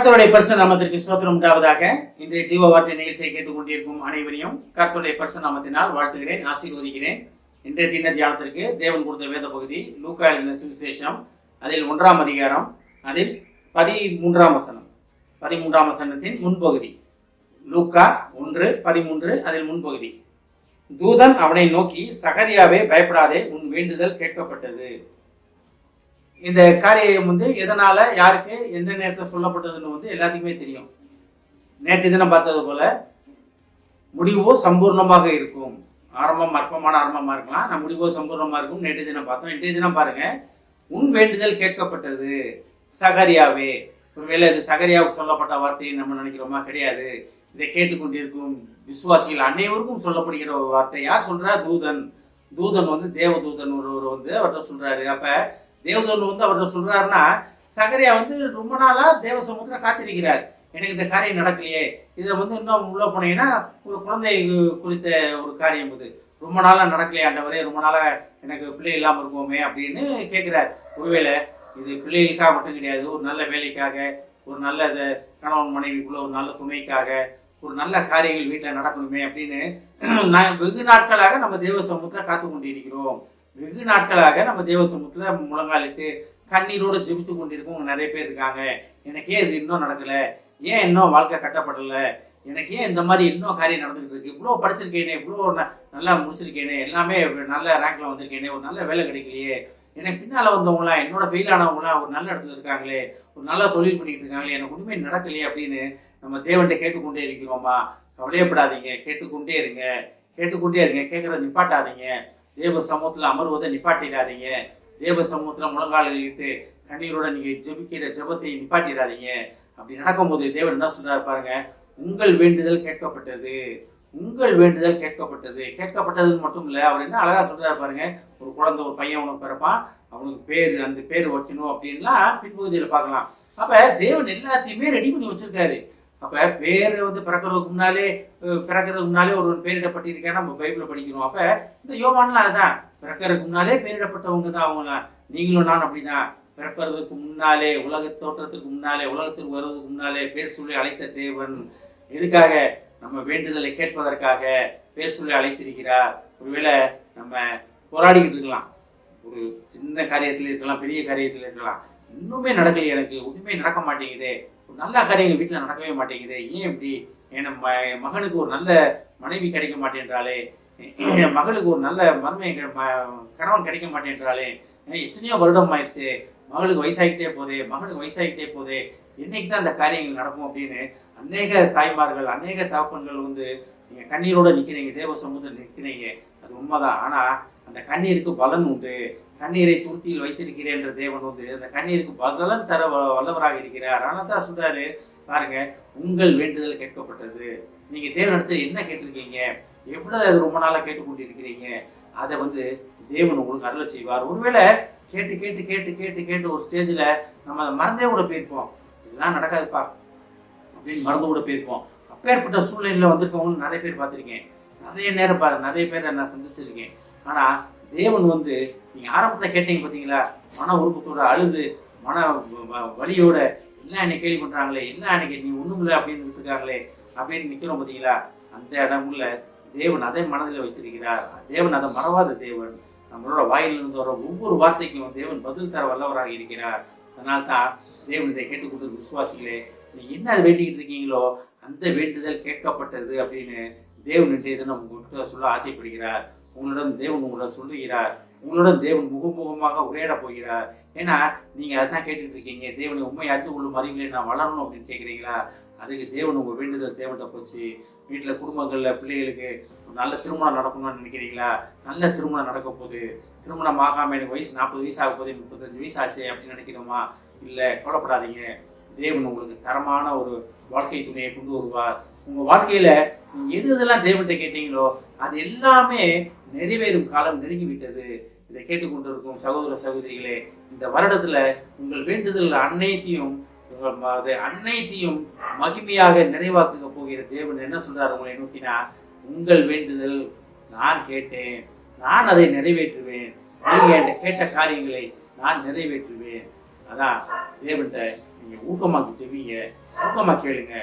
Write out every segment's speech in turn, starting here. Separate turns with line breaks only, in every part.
கர்த்தருடைய பரிசுத்த நாமத்திற்கு ஸ்தோத்திரம் உண்டாவதாக. இன்றைய ஜீவ வார்த்தை நிகழ்ச்சியை கேட்டுக்கொண்டிருக்கும் அனைவரையும் கர்த்தருடைய பரிசுத்த நாமத்தினால் வாழ்த்துகிறேன், ஆசீர்வதிக்கிறேன். இன்றைய தின தியானத்திற்கு தேவன் கொடுத்த வேத பகுதி லூக்கா எழுதின சுவிசேஷம், அதில் 1ஆம் அதிகாரம், அதில் 13ஆம் வசனம், 13ஆம் வசனத்தின் முன்பகுதி. லூக்கா 1:13, அதில் முன்பகுதி. தூதன் அவனை நோக்கி, சகரியாவே பயப்படாதே, உன் வேண்டுதல் கேட்கப்பட்டது. இந்த காரியம் எதனால யாருக்கு எந்த நேரத்தில் சொல்லப்பட்டதுன்னு எல்லாத்துக்குமே தெரியும். நேற்று தினம் பார்த்தது போல முடிவோ சம்பூர்ணமாக இருக்கும். ஆரம்பம் அற்பமான ஆரம்பமா இருக்கலாம், நான் முடிவோ சம்பூர்ணமா இருக்கும். நேற்று தினம் பார்த்தோம். இன்றைய தினம் பாருங்க, உன் வேண்டுதல் கேட்கப்பட்டது சகரியாவே. ஒருவேளை இது சகரியாவுக்கு சொல்லப்பட்ட வார்த்தையை நம்ம நினைக்கிறோமா? கிடையாது. இதை கேட்டுக்கொண்டிருக்கும் விசுவாசிகள் அனைவருக்கும் சொல்லப்படுகிற ஒரு வார்த்தை. யார் சொல்றா? தூதன். தூதன் தேவதூதன் ஒருவர் அவர்கிட்ட சொல்றாரு. அப்ப தேவதூதன் அவர்கிட்ட சொல்றாருன்னா, சகரியா ரொம்ப நாளா தேவ சமூகத்துல காத்திருக்கிறார். எனக்கு இந்த காரியம் நடக்கலையே, இதை இன்னும் உள்ள போனீங்கன்னா ஒரு குழந்தை குறித்த ஒரு காரியம் ரொம்ப நாளா நடக்கலையே ஆண்டவரே, ரொம்ப நாளா எனக்கு பிள்ளை இல்லாம இருக்குமே அப்படின்னு கேட்கிறார். ஒருவேளை இது பிள்ளைகளுக்காக மட்டும் கிடையாது, ஒரு நல்ல வேலைக்காக, ஒரு நல்ல கணவன் மனைவிக்குள்ள ஒரு நல்ல துணைக்காக, ஒரு நல்ல காரியங்கள் வீட்டில் நடக்கணுமே அப்படின்னு வெகு நாட்களாக நம்ம தேவ சமூகத்தில் காத்து கொண்டிருக்கிறோம். வெகு நாட்களாக நம்ம தேவ சமூகத்தில் முழங்காலிட்டு கண்ணீரோடு ஜெபிச்சு கொண்டிருக்கோம் நிறைய பேர் இருக்காங்க. எனக்கே இது இன்னும் நடக்கலை, ஏன் இன்னும் வாழ்க்கை கட்டப்படலை, எனக்கு ஏன் இந்த மாதிரி இன்னும் காரியம் நடந்துகிட்டு இருக்கு, இவ்வளோ படிச்சிருக்கேனே, இவ்வளோ நல்லா முடிச்சிருக்கேனே, எல்லாமே நல்ல ரேங்க்ல வந்திருக்கேனே, ஒரு நல்ல வேலை கிடைக்கலையே, எனக்கு பின்னால் வந்தவங்களாம், என்னோட ஃபெயில் ஆனவங்களாம் ஒரு நல்ல இடத்துல இருக்காங்களே, ஒரு நல்ல தொழில் பண்ணிட்டு இருக்காங்களே, எனக்கு உண்மை நடக்கலையே அப்படின்னு நம்ம தேவன்கிட்ட கேட்டுக்கொண்டே இருக்கிறோமா? கவலையப்படாதீங்க, கேட்டுக்கொண்டே இருங்க, கேட்டுக்கொண்டே இருங்க. கேட்குறத நிப்பாட்டாதீங்க. தேவ சமூகத்தில் அமர்வதை நிப்பாட்டிடாதீங்க. தேவ சமூகத்தில் முழங்காலிட்டு கண்ணீரோட நீங்க ஜெபிக்கிற ஜெபத்தை நிப்பாட்டிடாதீங்க. அப்படி நடக்கும்போது தேவன் என்ன சொல்றாரு பாருங்க, உங்கள் வேண்டுதல் கேட்கப்பட்டது, உங்கள் வேண்டுதல் கேட்கப்பட்டது. கேட்கப்பட்டதுன்னு மட்டும் இல்லை, அவர் என்ன அழகா சொல்றாரு பாருங்க. ஒரு குழந்தை, ஒரு பையன் உனக்கு பிறப்பான், அவனுக்கு பேர், அந்த பேர் வைக்கணும் அப்படின்லாம் பின்பகுதியில் பார்க்கலாம். அப்ப தேவன் எல்லாத்தையுமே ரெடி பண்ணி வச்சிருக்காரு. அப்ப பேர் பிறக்கிறதுக்கு முன்னாலே ஒரு பேரிடப்பட்டிருக்கேன் நம்ம பைபிள படிக்கிறோம். அப்ப இந்த யோவான்லாம் அதுதான், பிறக்கிறதுக்கு முன்னாலே பேரிடப்பட்டவங்க தான் அவங்களாம். நீங்களும் நான் அப்படிதான். பிறக்கிறதுக்கு முன்னாலே, உலக தோற்றத்துக்கு முன்னாலே, உலகத்துக்கு வருவதற்கு முன்னாலே பேர் சொல்லி அழைத்த தேவன். எதுக்காக? நம்ம வேண்டுதலை கேட்பதற்காக பேர் சொல்லி அழைத்திருக்கிறார். ஒருவேளை நம்ம போராடிக்கிட்டு இருக்கலாம், ஒரு சின்ன காரியத்தில் இருக்கலாம், பெரிய காரியத்தில் இருக்கலாம், இன்னுமே நடக்கலையே, எனக்கு ஒன்றுமே நடக்க மாட்டேங்குதே, ஒரு நல்ல காரியம் வீட்டில் நடக்கவே மாட்டேங்குது, ஏன் இப்படி? என் மகனுக்கு ஒரு நல்ல மனைவி கிடைக்க மாட்டேன்றாலே, என் மகளுக்கு ஒரு நல்ல கணவன் கிடைக்க மாட்டேன்றாலே, எத்தனையோ வருடம் ஆயிடுச்சு, மகளுக்கு வயசாகிட்டே போதே, மகனுக்கு வயசாகிட்டே போதே, என்னைக்கு தான் அந்த காரியங்கள் நடக்கும் அப்படின்னு அநேக தாய்மார்கள், அநேக தகப்பன்கள் நீங்க கண்ணீரோட நிற்கிறீங்க, தேவ சமூகத்தில் நிற்கிறீங்க. அது உண்மைதான். ஆனா அந்த கண்ணீருக்கு பலன் உண்டு. கண்ணீரை துருத்தியில் வைத்திருக்கிறேன் என்ற தேவன் அந்த கண்ணீருக்கு பலன் தர வல்லவராக இருக்கிறார். ஆனால் தான் சொல்றாரு பாருங்க, உங்கள் வேண்டுதல் கேட்கப்பட்டது. நீங்க தேவனிடத்தில் என்ன கேட்டிருக்கீங்க, எவ்வளவு அது ரொம்ப நாளா கேட்டுக்கொண்டிருக்கிறீங்க, அதை தேவன் உங்களுக்கு அருளை செய்வார். ஒருவேளை கேட்டு கேட்டு கேட்டு கேட்டு கேட்டு ஒரு ஸ்டேஜில் நம்ம அதை மறந்தே கூட போயிருப்போம். இதெல்லாம் நடக்காதுப்பா அப்படின்னு மறந்து கூட போயிருப்போம். அப்பேற்பட்ட சூழ்நிலையில் வந்திருக்கவங்களும் நிறைய பேர் பார்த்துருக்கேன். நிறைய பேரை நான் சந்திச்சிருக்கேன். ஆனால் தேவன் நீங்க ஆரம்பத்தில் கேட்டீங்க பார்த்தீங்களா, மன உருக்கத்தோட அழுது, மன வலியோட, எல்லாம் என்னை கேள்வி பண்றாங்களே, எல்லாம் எனக்கு நீ ஒண்ணும் இல்லை அப்படின்னு விட்டுருக்காங்களே அப்படின்னு நிற்கிறோம் பார்த்தீங்களா, அந்த இடமுள்ள தேவன் அதை மனதில் வைத்திருக்கிறார். தேவன் அதை மறவாத தேவன். நம்மளோட வாயிலிருந்து வர ஒவ்வொரு வார்த்தைக்கும் தேவன் பதில் தர வல்லவராக இருக்கிறார். அதனால்தான் தேவன் இதை கேட்டுக்கொண்டு விசுவாசிகளே, நீங்க என்ன அதை வேண்டிக்கிட்டு இருக்கீங்களோ அந்த வேண்டுதல் கேட்கப்பட்டது அப்படின்னு தேவன் இன்றைய தினம் உங்களுக்கு சொல்ல ஆசைப்படுகிறார். உங்களுடன் தேவன் உங்களுடன் சொல்லுகிறார். உங்களுடன் தேவன் முகமுகமாக உரையாட போகிறார். ஏன்னா நீங்க அதான் கேட்டுட்டு இருக்கீங்க, தேவனை உண்மை அறிந்து கொள்ளும் அறிவிலே நான் வளரணும் அப்படின்னு கேட்குறீங்களா? அதுக்கு தேவன் உங்க வேண்டுதல் தேவன்கிட்ட போச்சு. வீட்டில் குடும்பங்களில் பிள்ளைகளுக்கு நல்ல திருமணம் நடக்கணும்னு நினைக்கிறீங்களா? நல்ல திருமணம் நடக்க போகுது. திருமணம் ஆகாமல் எனக்கு வயசு 40 வயசு ஆக போகுது, 35 வயசு ஆச்சு அப்படின்னு நினைக்கணுமா? இல்லை, கவலைப்படாதீங்க. தேவன் உங்களுக்கு தரமான ஒரு வாழ்க்கை துணையை கொண்டு வருவார். உங்க வாழ்க்கையில நீங்க எது எதெல்லாம் தேவன்கிட்ட கேட்டீங்களோ அது எல்லாமே நிறைவேறும் காலம் நெருங்கிவிட்டது. இதை கேட்டுக்கொண்டிருக்கும் சகோதர சகோதரிகளே, இந்த வருடத்துல உங்கள் வேண்டுதல் அனைத்தையும் மகிமையாக நிறைவாக்க போகிற தேவன் என்ன சொல்றாரு உங்களை நோக்கினா, உங்கள் வேண்டுதல் நான் கேட்டேன், நான் அதை நிறைவேற்றுவேன், நீங்க என்கிட்ட கேட்ட காரியங்களை நான் நிறைவேற்றுவேன். அதான் தேவன்கிட்ட நீங்க ஊக்கமாக்கி ஜெபிங்க. ஊக்கமா கேளுங்க.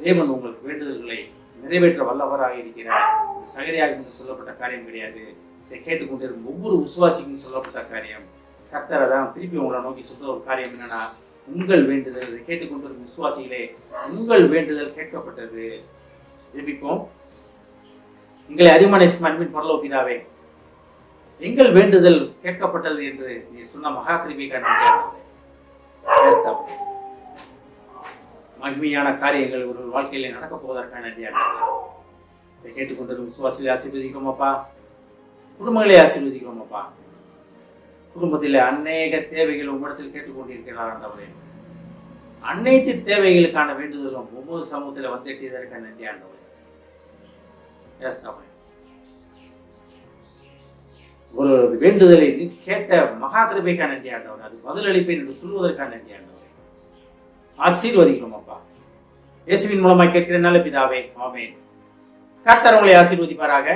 தேவன் உங்களுக்கு வேண்டுதல்களை நிறைவேற்ற வல்லவராக இருக்கிறார். இது சகரியாக என்று சொல்லப்பட்ட காரியம் கிடையாது. இதை கேட்டுக்கொண்டிருக்கும் ஒவ்வொரு விசுவாசிக்கும் சொல்லப்பட்ட காரியம். கர்த்தரை தான் திருப்பி உங்களை நோக்கி சொல்ற ஒரு காரியம் என்னன்னா, உங்கள் வேண்டுதல், இதை கேட்டுக்கொண்டிருக்கும் விசுவாசிகளே, உங்கள் வேண்டுதல் கேட்கப்பட்டது. ஜெபிப்போம். எங்களை அதிகமான அன்பின் பரலோக பிதாவே, எங்கள் வேண்டுதல் கேட்கப்பட்டது என்று நீ சொன்ன மகா கிருபைக்காக மகிமையான காரியங்கள் ஒரு வாழ்க்கையில நடக்க போவதற்கான நன்றியாக இதை கேட்டுக்கொண்டிருக்கும் விசுவாசிகளை ஆசீர்வதிக்கிறோம் அப்பா. குடும்பங்களை ஆசீர்வதிக்கிறோம் அப்பா. குடும்பத்தில் அநேக தேவைகள் உங்களிடத்தில் கேட்டுக்கொண்டிருக்கிறார் ஆண்டவரே. அனைத்து தேவைகளுக்கான வேண்டுதலும் ஒவ்வொரு சமூகத்தில் வந்துட்டதற்கான நன்றி ஆண்டவரே. ஒரு வேண்டுதலை கேட்ட மகா கிருபைக்கான நன்றி ஆண்டவரே. அது பதிலளிப்பேன் என்று சொல்வதற்கான நன்றி ஆண்டவரே. ஆசீர்வதிக்கிறோம் அப்பா. இயேசுவின் மூலமாக கேட்கிற நல்ல பிதாவே, ஆமென். கர்த்தர் உங்களை ஆசீர்வதிப்பாராக.